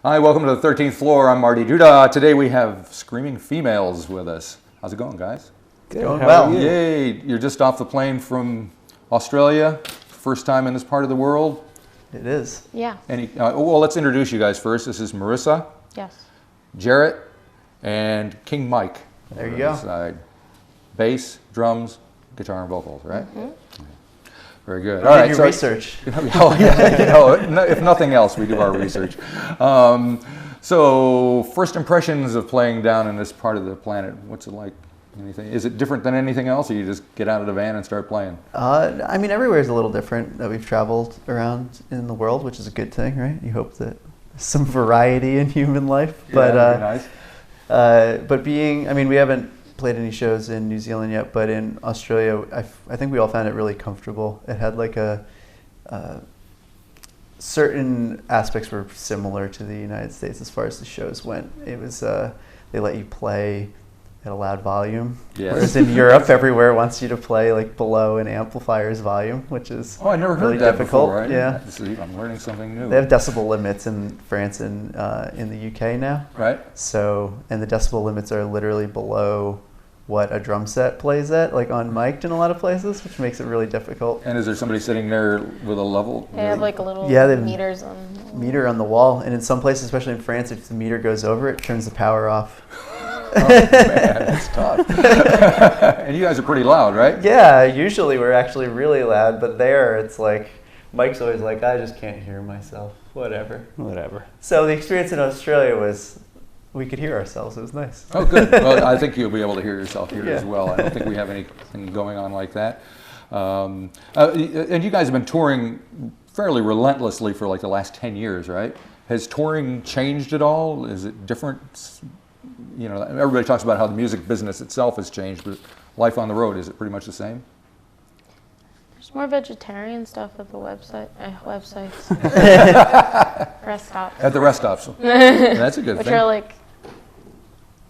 Hi, welcome to the 13th floor. I'm Marty Duda. Today we have screaming females with us. How's it going, guys? Good. Going well. Yay! You're just off the plane from Australia. First time in this part of the world. It is. Yeah. Well, let's introduce you guys first. This is Marissa. Yes. Jarrett, and King Mike. There you go. Side. Bass, drums, guitar, and vocals, right? Mm-hmm. Very good. All right. Your research. Oh, yeah, if nothing else, we do our research. So, first impressions of playing down in this part of the planet. What's it like? Anything? Is it different than anything else, or you just get out of the van and start playing? I mean, everywhere is a little different that we've traveled around in the world, which is a good thing, right? You hope that there's some variety in human life. Yeah, that'd be nice. But we haven't played any shows in New Zealand yet, but in Australia, I think we all found it really comfortable. It had like certain aspects were similar to the United States as far as the shows went. It was they let you play at a loud volume, yes. Whereas in Europe, everywhere wants you to play like below an amplifier's volume, which is I never really heard that difficult. Before, right? Yeah, I'm learning something new. They have decibel limits in France and in the UK now. Right. So, and the decibel limits are literally below what a drum set plays at, like unmiked in a lot of places, which makes it really difficult. And is there somebody sitting there with a level? They have like a little meters on meter on the wall, and in some places, especially in France, if the meter goes over, it turns the power off. Oh man, that's tough. And you guys are pretty loud, right? Yeah, usually we're actually really loud, but there it's like, Mike's always like, I just can't hear myself, whatever. So the experience in Australia was, we could hear ourselves. It was nice. Oh, good. Well, I think you'll be able to hear yourself here as well. I don't think we have anything going on like that. And you guys have been touring fairly relentlessly for like the last 10 years, right? Has touring changed at all? Is it different? You know, everybody talks about how the music business itself has changed, but life on the road, is it pretty much the same? There's more vegetarian stuff at the websites. Rest stops. At the rest stops. That's a good Which thing. are like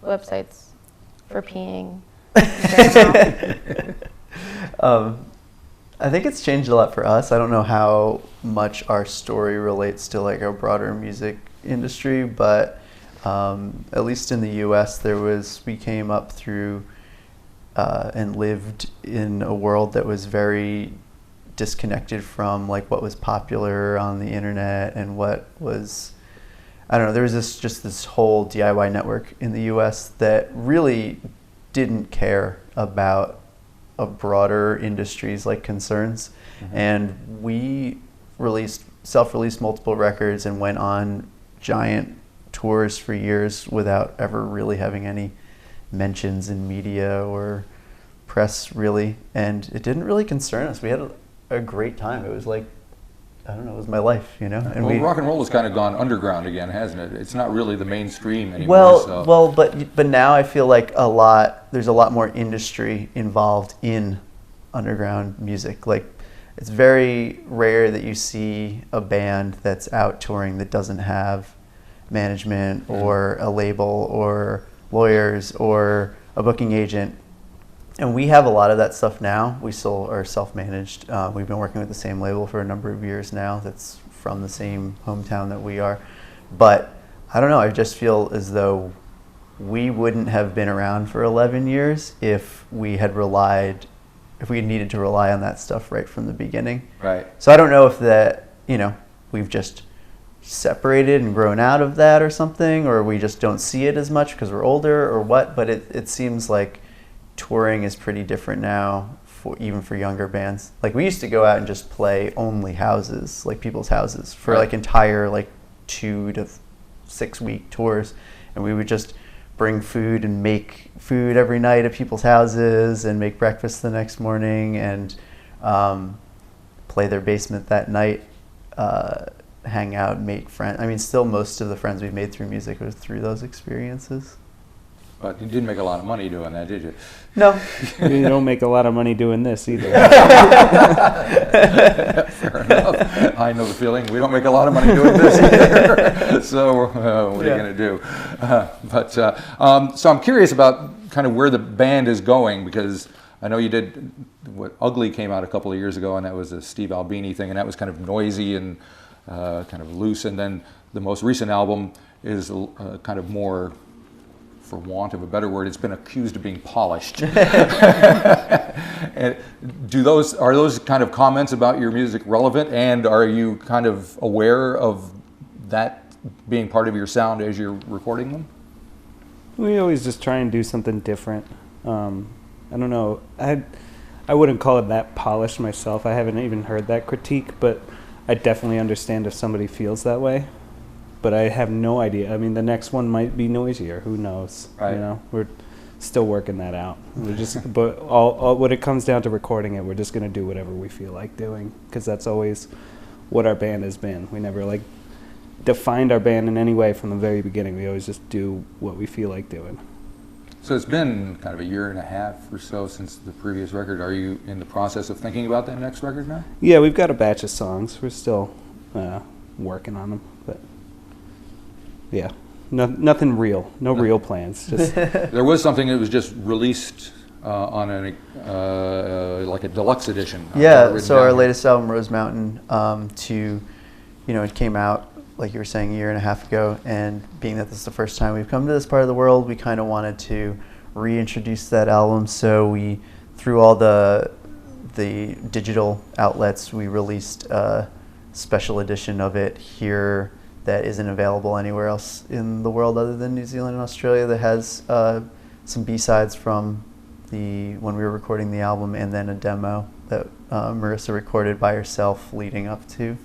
websites for peeing. I think it's changed a lot for us. I don't know how much our story relates to like a broader music industry, but at least in the U.S., we came up through and lived in a world that was very disconnected from like what was popular on the internet and what was, I don't know, there was this whole DIY network in the U.S. that really didn't care about a broader industry's like concerns. Mm-hmm. And we self-released multiple records and went on giant tours for years without ever really having any mentions in media or press, really, and it didn't really concern us. We had a great time. It was like, I don't know, it was my life, you know. And rock and roll has kind of gone underground again, hasn't it? It's not really the mainstream anymore. But now I feel like there's a lot more industry involved in underground music. Like, it's very rare that you see a band that's out touring that doesn't have management or a label or lawyers or a booking agent. And we have a lot of that stuff now. We still are self-managed. We've been working with the same label for a number of years now that's from the same hometown that we are. But I don't know, I just feel as though we wouldn't have been around for 11 years if we had needed to rely on that stuff right from the beginning. Right. So I don't know if we've just separated and grown out of that or something, or we just don't see it as much because we're older or what, but it seems like touring is pretty different now, even for younger bands. Like, we used to go out and just play only houses, like people's houses, for like entire like 2 to 6 week tours, and we would just bring food and make food every night at people's houses and make breakfast the next morning and play their basement that night, hang out, make friends. I mean, still most of the friends we've made through music was through those experiences. But you didn't make a lot of money doing that, did you? No. You don't make a lot of money doing this either. Fair enough. I know the feeling. We don't make a lot of money doing this either. So what are you going to do? So I'm curious about kind of where the band is going, because I know you did what Ugly came out a couple of years ago, and that was a Steve Albini thing, and that was kind of noisy and kind of loose. And then the most recent album is kind of more, for want of a better word, it's been accused of being polished. And are those kind of comments about your music relevant, and are you kind of aware of that being part of your sound as you're recording them? We always just try and do something different. I don't know. I wouldn't call it that polished myself. I haven't even heard that critique, but I definitely understand if somebody feels that way. But I have no idea. I mean, the next one might be noisier. Who knows? Right. You know, we're still working that out. We're just, but all when it comes down to recording it, we're just gonna do whatever we feel like doing, because that's always what our band has been. We never like defined our band in any way from the very beginning. We always just do what we feel like doing. So it's been kind of a year and a half or so since the previous record. Are you in the process of thinking about that next record now? Yeah, we've got a batch of songs. We're still working on them, but yeah, nothing real. No real plans. Just There was something that was just released on like a deluxe edition. Yeah, so our latest album, Rose Mountain, it came out, like you were saying, a year and a half ago, and being that this is the first time we've come to this part of the world, we kind of wanted to reintroduce that album. So we, through all the digital outlets, we released a special edition of it here that isn't available anywhere else in the world other than New Zealand and Australia, that has some B-sides from when we were recording the album, and then a demo that Marissa recorded by herself leading up to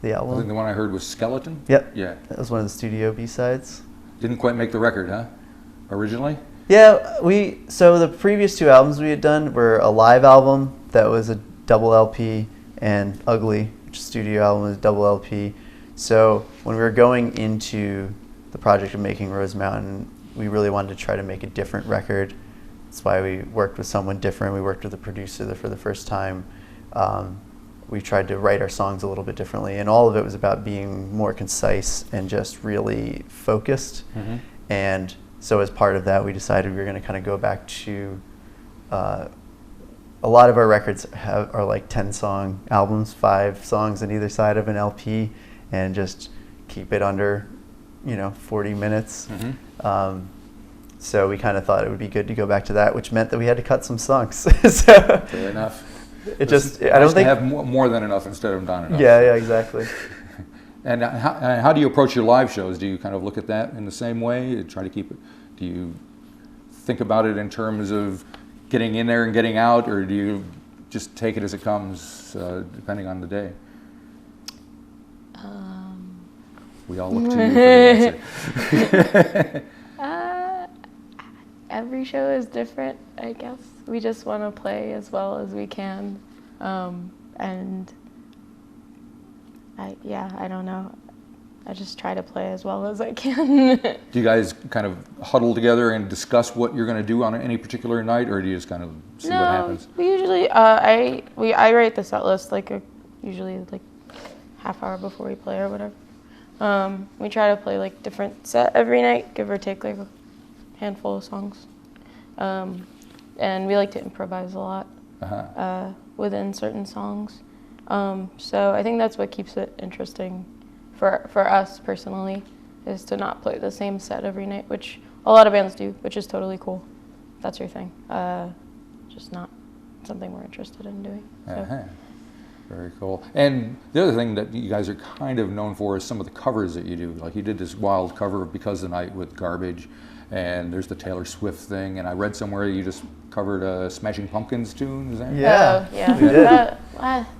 the album. I think the one I heard was Skeleton? Yep. Yeah. That was one of the studio B-sides. Didn't quite make the record, huh? Originally? Yeah, so the previous two albums we had done were a live album that was a double LP, and Ugly, which is a studio album, was a double LP. So when we were going into the project of making Rose Mountain, we really wanted to try to make a different record. That's why we worked with someone different. We worked with a producer for the first time. We tried to write our songs a little bit differently, and all of it was about being more concise and just really focused. Mm-hmm. And so as part of that, we decided we were going to kind of go back to a lot of our records are like 10-song albums, 5 songs on either side of an LP, and just keep it under 40 minutes. Mm-hmm. So we kind of thought it would be good to go back to that, which meant that we had to cut some songs. So Fair enough. I don't think have more than enough instead of not enough. Yeah, exactly. And how do you approach your live shows? Do you kind of look at that in the same way? Try to keep it? Do you think about it in terms of getting in there and getting out, or do you just take it as it comes, depending on the day? We all look to you for the answer. Every show is different, I guess. We just want to play as well as we can. And I don't know. I just try to play as well as I can. Do you guys kind of huddle together and discuss what you're going to do on any particular night, or do you just kind of see what happens? We usually, I write the set list usually half hour before we play or whatever. We try to play different set every night, give or take a handful of songs. And we like to improvise a lot within certain songs. So I think that's what keeps it interesting for us personally, is to not play the same set every night, which a lot of bands do, which is totally cool. That's your thing. Just not something we're interested in doing. So. Very cool. And the other thing that you guys are kind of known for is some of the covers that you do. Like you did this wild cover of Because the Night with Garbage, and there's the Taylor Swift thing, and I read somewhere you just covered a Smashing Pumpkins tune. Is that? Yeah. Oh, yeah. We did.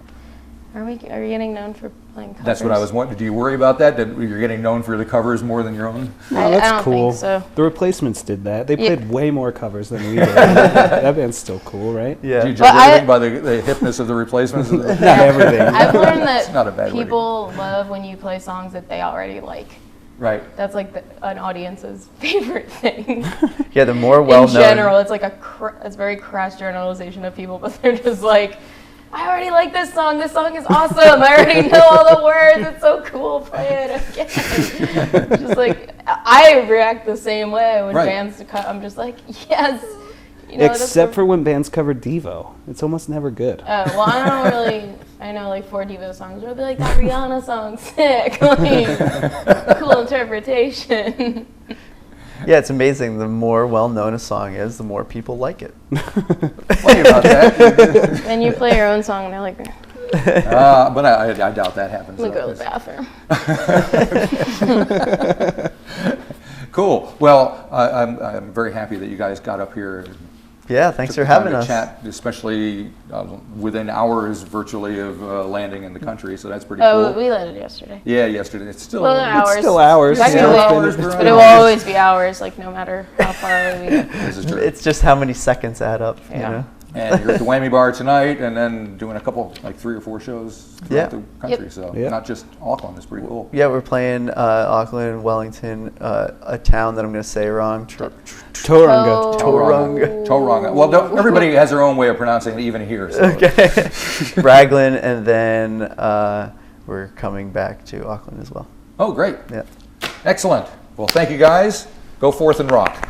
Are we getting known for playing covers? That's what I was wondering. Do you worry about that you're getting known for the covers more than your own? No, I that's don't cool. think so. The Replacements did that. They played way more covers than we did. That band's still cool, right? Yeah. Do you judge everything by the hipness of the Replacements? Not everything. I've learned not a that bad way to- people love when you play songs that they already like. Right. That's an audience's favorite thing. Yeah, the more well-known. In general, it's it's very crass generalization of people, but they're just like, I already like this song. This song is awesome. I already know all the words. It's so cool. Play it again. Just I react the same way when bands cut. I'm just like, yes. Except for when bands cover Devo. It's almost never good. Oh, well, I don't really I know like 4 Diva songs. We'll be like, that Rihanna song's sick. Like, cool interpretation. Yeah, it's amazing. The more well-known a song is, the more people like it. Funny about that. Then you play your own song and they're like, But I doubt that happens. let me though, go to the bathroom. Cool. Well, I'm very happy that you guys got up here. And Yeah, thanks took for the time having to us. Chat, especially within hours virtually of landing in the country. So that's pretty Oh, cool. we landed yesterday. Yeah, yesterday. It's still. Well, It's hours. still hours. Technically, Yeah, hours, but it will always be hours, like no matter how far away we get. This is true. It's just how many seconds add up, you Yeah. know? And you're at the Whammy Bar tonight, and then doing a couple, like 3 or 4 shows throughout Yeah. the country. Yep. So Yeah. not just Auckland. It's pretty cool. Yeah, we're playing Auckland, Wellington, a town that I'm going to say wrong. Tauranga. Tauranga. Tauranga. Well, everybody has their own way of pronouncing it, even here. So. Okay. Raglan, and then we're coming back to Auckland as well. Oh, great. Yeah. Excellent. Well, thank you guys. Go forth and rock.